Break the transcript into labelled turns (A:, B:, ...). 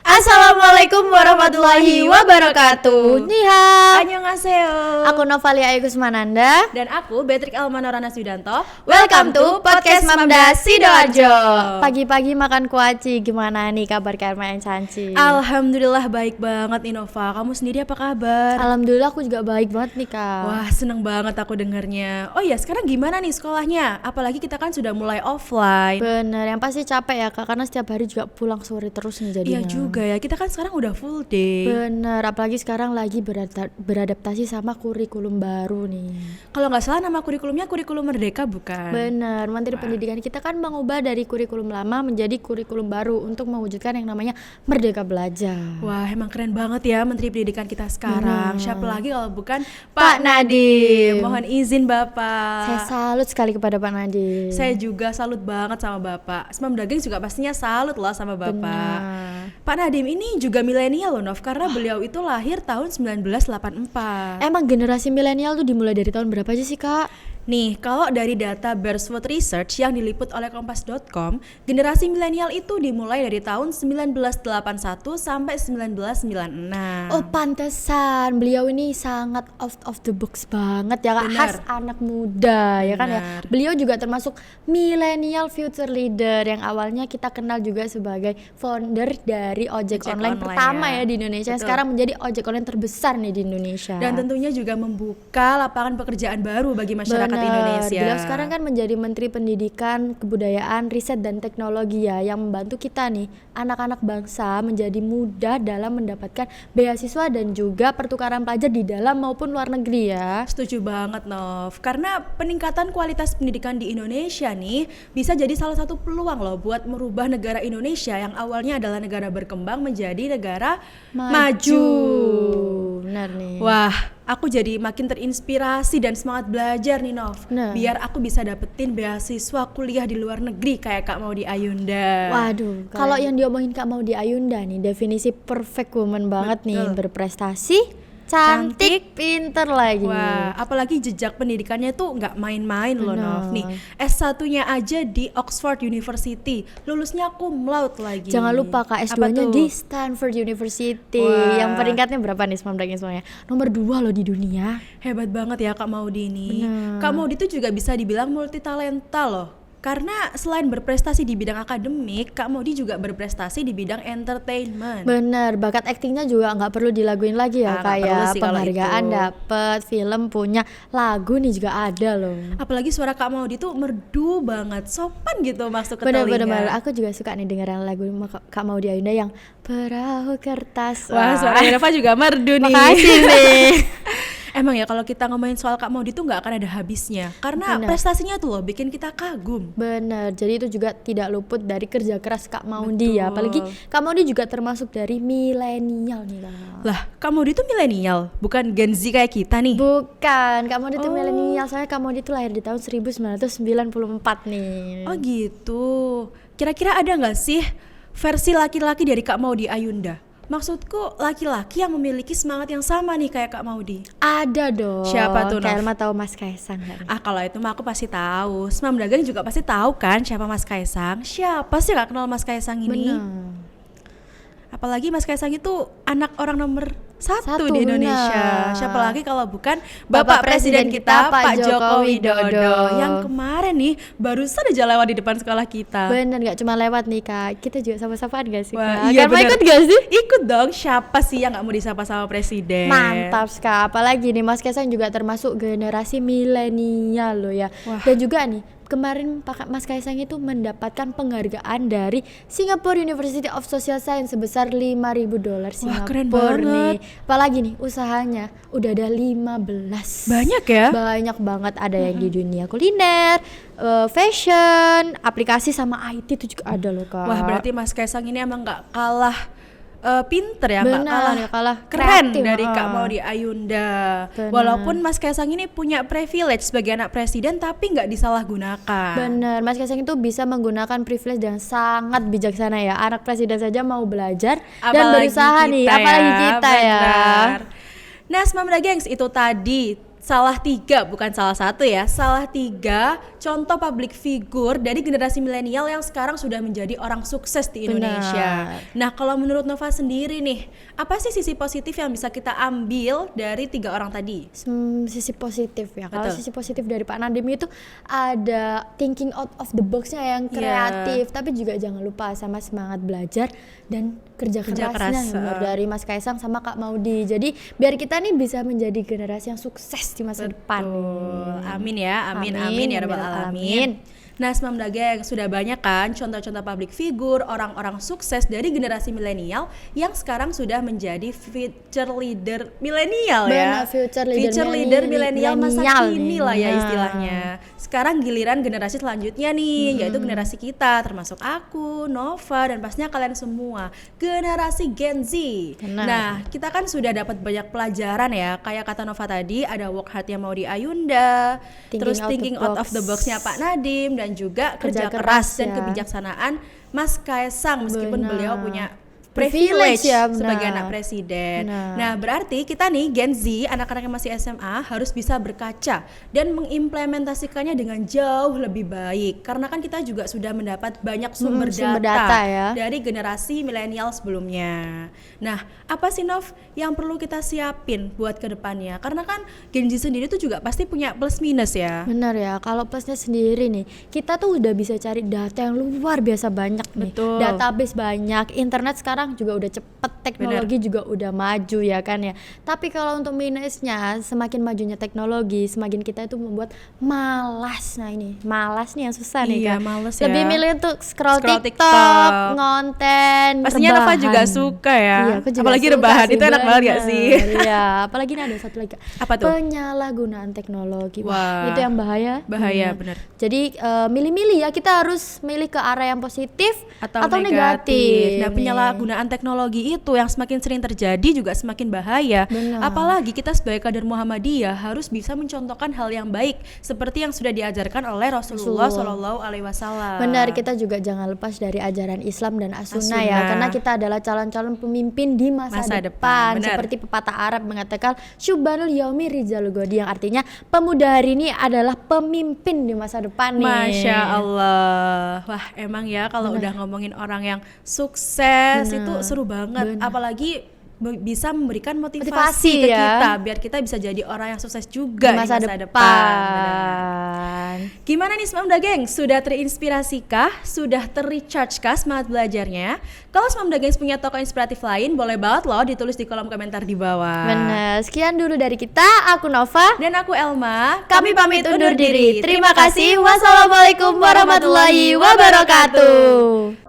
A: Assalamualaikum warahmatullahi wabarakatuh. Ni hao.
B: Annyeonghaseyo.
A: Aku Novalia Igusmananda.
B: Dan aku Beatrix Elmanora Naswidanto.
A: Welcome to podcast Mamda Sidoarjo. Pagi-pagi makan kuaci, gimana nih kabar kalian Canci?
B: Alhamdulillah baik banget Innova. Kamu sendiri apa kabar?
A: Alhamdulillah aku juga baik banget nih Kak.
B: Wah, seneng banget aku dengernya. Oh iya, sekarang gimana nih sekolahnya? Apalagi kita kan sudah mulai offline.
A: Bener, yang pasti capek ya Kak, karena setiap hari juga pulang sore terus nih jadinya.
B: Iya juga ya, kita kan sekarang udah full day.
A: Bener, apalagi sekarang lagi beradaptasi sama kurikulum baru nih.
B: Kalau nggak salah nama kurikulumnya kurikulum Merdeka bukan?
A: Bener, Menteri Pendidikan kita kan mengubah dari kurikulum lama menjadi kurikulum baru untuk mewujudkan yang namanya Merdeka Belajar.
B: Wah, emang keren banget ya Menteri Pendidikan kita sekarang. Siapa lagi kalau bukan
A: Pak Nadiem.
B: Mohon izin Bapak.
A: Saya salut sekali kepada Pak Nadiem.
B: Saya juga salut banget sama Bapak. Semam Daging juga pastinya salut loh sama Bapak.
A: Benar.
B: Pak Nadiem ini juga milenial loh Nov, karena beliau itu lahir tahun 1984.
A: Emang generasi milenial tuh dimulai dari tahun berapa aja sih Kak?
B: Nih, kalau dari data Beresford Research yang diliput oleh Kompas.com, generasi milenial itu dimulai dari tahun 1981 sampai 1996.
A: Oh pantesan, beliau ini sangat out of the box banget ya Kak,
B: Benar.
A: khas anak muda ya kan ya.
B: Benar.
A: Beliau juga termasuk millennial future leader yang awalnya kita kenal juga sebagai founder dari ojek online pertama ya di Indonesia.
B: Betul.
A: Sekarang menjadi ojek online terbesar nih di Indonesia.
B: Dan tentunya juga membuka lapangan pekerjaan baru bagi masyarakat
A: Bener.
B: Indonesia.
A: Beliau sekarang kan menjadi Menteri Pendidikan, Kebudayaan, Riset dan Teknologi ya, yang membantu kita nih anak-anak bangsa menjadi mudah dalam mendapatkan beasiswa dan juga pertukaran pelajar di dalam maupun luar negeri ya.
B: Setuju banget Nov, karena peningkatan kualitas pendidikan di Indonesia nih bisa jadi salah satu peluang loh buat merubah negara Indonesia yang awalnya adalah negara berkembang menjadi negara maju.
A: Benar nih.
B: Wah, aku jadi makin terinspirasi dan semangat belajar nih Nov.
A: Nah.
B: Biar aku bisa dapetin beasiswa kuliah di luar negeri kayak Kak Maudy Ayunda.
A: Waduh, kalau yang diomongin Kak Maudy Ayunda nih, definisi perfect woman banget nih,
B: Betul.
A: berprestasi, cantik, pinter lagi.
B: Wah, apalagi jejak pendidikannya tuh nggak main-main loh
A: Benar.
B: Nov. Nih, S1-nya aja di Oxford University, lulusnya cum laude lagi.
A: Jangan lupa Kak,
B: Apa
A: S2-nya
B: tuh?
A: di Stanford University.
B: Wah.
A: Yang peringkatnya berapa nih semuanya semuanya? Nomor 2 loh di dunia.
B: Hebat banget ya Kak Maudy ini.
A: Benar.
B: Kak Maudy tuh juga bisa dibilang multitalenta loh. Karena selain berprestasi di bidang akademik, Kak Maudy juga berprestasi di bidang entertainment.
A: Bener, bakat aktingnya juga nggak perlu dilaguin lagi ya
B: Ah, nggak perlu
A: kayak
B: sih kalau
A: penghargaan
B: itu.
A: dapet, film punya, lagu nih juga ada loh.
B: Apalagi suara Kak Maudy tuh merdu banget, sopan gitu masuk ke telinga.
A: Bener-bener, aku juga suka nih dengerin lagu Kak Maudy Ayunda yang Perahu Kertas.
B: Wah, suara Reva juga merdu nih.
A: Makasih nih.
B: Emang ya kalau kita ngomongin soal Kak Maudy tuh nggak akan ada habisnya. Karena
A: Benar.
B: prestasinya tuh loh bikin kita kagum.
A: Bener, jadi itu juga tidak luput dari kerja keras Kak Maudy ya.
B: Betul.
A: Apalagi Kak Maudy juga termasuk dari milenial nih Kak.
B: Lah, Kak Maudy tuh milenial, bukan Gen Z kayak kita nih.
A: Bukan, Kak Maudy itu
B: Oh.
A: milenial. Soalnya Kak Maudy itu lahir di tahun 1994 nih.
B: Oh gitu. Kira-kira ada nggak sih versi laki-laki dari Kak Maudy Ayunda? Maksudku laki-laki yang memiliki semangat yang sama nih kayak Kak Maudy.
A: Ada dong.
B: Siapa tuh, Nov?
A: Kak Elma tahu Mas Kaisang nggak nih?
B: Ah, kalau itu mah aku pasti tahu. Semam Dagang juga pasti tahu kan siapa Mas Kaisang. Siapa sih nggak kenal Mas Kaisang ini?
A: Bener.
B: Apalagi Mas Kaisang itu anak orang nomor
A: Satu,
B: satu di Indonesia.
A: benar.
B: Siapa lagi kalau bukan
A: Bapak
B: Bapak Presiden kita Pak Joko
A: Widodo.
B: Widodo yang kemarin nih barusan aja lewat di depan sekolah kita.
A: Bener, nggak cuma lewat nih Kak. Kita juga sama-sapaan gak sih
B: Wah,
A: Kak?
B: iya
A: Kak Elma
B: bener.
A: ikut gak sih?
B: Ikut dong, siapa sih yang nggak mau disapa sama presiden?
A: Mantap Kak. Apalagi nih Mas Kaisang juga termasuk generasi milenial loh ya.
B: Wah.
A: Dan juga nih kemarin Mas Kaisang itu mendapatkan penghargaan dari Singapore University of Social Science sebesar $5.000 Singapura
B: keren
A: nih.
B: banget.
A: Apalagi nih usahanya udah ada 15.
B: Banyak ya?
A: Banyak banget, ada yang di dunia kuliner, fashion, aplikasi sama IT itu juga ada loh Kak.
B: Wah, berarti Mas Kaisang ini emang nggak kalah pinter ya, nggak
A: Benar,
B: kalah,
A: nggak kalah
B: keren
A: kreatif,
B: dari Kak
A: ah.
B: Maudy Ayunda.
A: Benar.
B: Walaupun Mas Kaisang ini punya privilege sebagai anak presiden, tapi nggak disalahgunakan.
A: Bener, Mas Kaisang itu bisa menggunakan privilege dengan sangat bijaksana ya. Anak presiden saja mau belajar dan
B: Apalagi
A: berusaha nih,
B: kita
A: apalagi kita ya.
B: benar. Nah, Semam Gengs, itu tadi salah tiga, bukan salah satu ya, salah tiga contoh public figure dari generasi milenial yang sekarang sudah menjadi orang sukses di Indonesia. Nah, kalau menurut Nova sendiri nih, apa sih sisi positif yang bisa kita ambil dari tiga orang tadi?
A: Sisi positif ya. Kalau
B: Betul.
A: sisi positif dari Pak Nadiem itu ada thinking out of the box-nya yang kreatif, tapi juga jangan lupa sama semangat belajar dan kerja kerasnya
B: keras.
A: benar, dari Mas Kaisang sama Kak Maudi. Jadi biar kita nih bisa menjadi generasi yang sukses di masa depan.
B: Amin ya, amin ya rabbal alamin. Nah, Semam Dageng, sudah banyak kan contoh-contoh public figure, orang-orang sukses dari generasi milenial yang sekarang sudah menjadi future leader milenial ya.
A: Benar, future leader
B: milenial masa kini lah ya
A: Nah.
B: istilahnya. Sekarang giliran generasi selanjutnya nih, yaitu generasi kita, termasuk aku, Nova, dan pastinya kalian semua, generasi Gen Z.
A: Benar.
B: Nah, kita kan sudah dapat banyak pelajaran ya, kayak kata Nova tadi, ada work hard yang mau di Ayunda, terus thinking out of the box-nya Pak Nadiem, dan juga kerja keras dan
A: ya.
B: kebijaksanaan Mas Kaisang, meskipun
A: Benar.
B: beliau punya
A: Privilege
B: privilege
A: ya, benar.
B: sebagai anak presiden.
A: Benar.
B: Nah, berarti kita nih Gen Z, anak-anak yang masih SMA harus bisa berkaca dan mengimplementasikannya dengan jauh lebih baik. Karena kan kita juga sudah mendapat banyak sumber
A: data ya.
B: dari generasi milenial sebelumnya. Nah, apa sih Nov yang perlu kita siapin buat kedepannya? Karena kan Gen Z sendiri tuh juga pasti punya plus minus ya.
A: Benar ya, kalau plusnya sendiri nih, kita tuh udah bisa cari data yang luar biasa banyak nih.
B: Betul.
A: Database banyak, internet sekarang juga udah cepet, teknologi juga udah maju ya kan ya. Tapi kalau untuk minusnya, semakin majunya teknologi, semakin kita itu membuat malas. Nah ini, malas nih yang susah nih
B: Iya,
A: Kak.
B: males ya.
A: Lebih milih untuk scroll
B: Scroll
A: TikTok,
B: TikTok.
A: ngonten,
B: Pastinya Nova
A: rebahan.
B: juga suka ya.
A: Iya, aku juga
B: Apalagi
A: suka
B: rebahan,
A: sih,
B: itu enak banget gak
A: bener.
B: sih?
A: Iya, apalagi ini ada satu lagi Kak.
B: Apa tuh?
A: Penyalahgunaan teknologi.
B: Wah,
A: Itu yang bahaya.
B: bahaya, bener.
A: Jadi milih-milih ya, kita harus milih ke arah yang positif
B: atau
A: negatif.
B: Nah,
A: nih.
B: penyalahgunaan teknologi itu yang semakin sering terjadi juga semakin bahaya.
A: Benar.
B: Apalagi kita sebagai kader Muhammadiyah harus bisa mencontohkan hal yang baik seperti yang sudah diajarkan oleh Rasulullah Shallallahu Alaihi Wasallam.
A: Benar, kita juga jangan lepas dari ajaran Islam dan as-sunnah ya,
B: As-sunnah.
A: karena kita adalah calon-calon pemimpin di masa depan.
B: benar.
A: Seperti pepatah Arab mengatakan syubanul yaumi rizalul godi, yang artinya pemuda hari ini adalah pemimpin di masa depan nih.
B: Masya Allah. Wah, emang ya kalau udah ngomongin orang yang sukses itu seru banget. Apalagi bisa memberikan motivasi ke
A: ya.
B: kita biar kita bisa jadi orang yang sukses juga
A: Di masa
B: depan.
A: depan.
B: Gimana nih Semamda Gengs? Sudah terinspirasi kah? Sudah terrecharge kah semangat belajarnya? Kalau Semamda Gengs punya tokoh inspiratif lain, boleh banget loh ditulis di kolom komentar di bawah.
A: Benar. Sekian dulu dari kita. Aku Nova.
B: Dan aku Elma.
A: Kami pamit undur diri. Terima kasih. Wassalamualaikum warahmatullahi wabarakatuh.